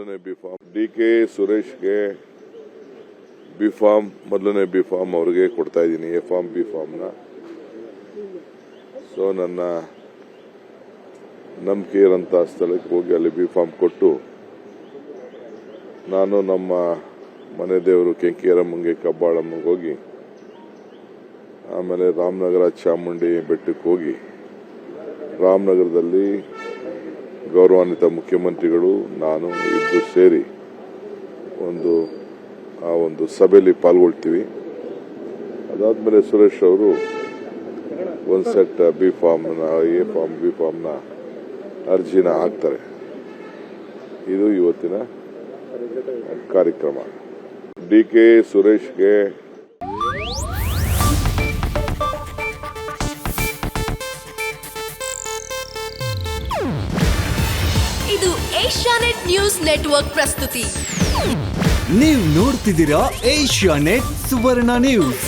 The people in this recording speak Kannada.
ಮೊದಲನೇ ಬಿ ಫಾರ್ಮ್, ಡಿ.ಕೆ. ಸುರೇಶ್ಗೆ ಬಿ ಫಾರ್ಮ್, ಮೊದಲನೇ ಬಿ ಫಾರ್ಮ್ ಅವ್ರಿಗೆ ಕೊಡ್ತಾ ಇದ್ದೀನಿ, ಎ ಫಾರ್ಮ್ ಬಿ ಫಾರ್ಮ್ನ. ಸೊ ನನ್ನ ನಂಬಿಕೆ ಇರೋಂಥ ಸ್ಥಳಕ್ಕೆ ಹೋಗಿ ಅಲ್ಲಿ ಬಿ ಫಾರ್ಮ್ ಕೊಟ್ಟು ನಾನು ನಮ್ಮ ಮನೆ ದೇವರು ಕೆಂಕೇರಮ್ಮಂಗೆ ಕಬ್ಬಾಳಮ್ಮಂಗೆ ಹೋಗಿ ಆಮೇಲೆ ರಾಮನಗರ ಚಾಮುಂಡಿ ಬೆಟ್ಟಕ್ಕೆ ಹೋಗಿ ರಾಮನಗರದಲ್ಲಿ ಗೌರವಾನ್ವಿತ ಮುಖ್ಯಮಂತ್ರಿಗಳು ನಾನು ಇದ್ದು ಸೇರಿ ಒಂದು ಸಭೆಯಲ್ಲಿ ಪಾಲ್ಗೊಳ್ತೀವಿ. ಅದಾದ್ಮೇಲೆ ಸುರೇಶ್ ಅವರು ಒಂದು ಸೆಟ್ ಬಿ ಫಾರ್ಮ್ನ, ಎ ಫಾರ್ಮ್, ಬಿ ಫಾರ್ಮ್ನ ಅರ್ಜಿನ ಹಾಕ್ತಾರೆ. ಇದು ಇವತ್ತಿನ ಕಾರ್ಯಕ್ರಮ. ಡಿ.ಕೆ. ಸುರೇಶ್ಗೆ ಇದು ಏಷ್ಯಾನೆಟ್ ನ್ಯೂಸ್ ನೆಟ್ವರ್ಕ್ ಪ್ರಸ್ತುತಿ. ನೀವು ನೋಡ್ತಿದ್ದೀರಾ ಏಷ್ಯಾನೆಟ್ ಸುವರ್ಣ ನ್ಯೂಸ್.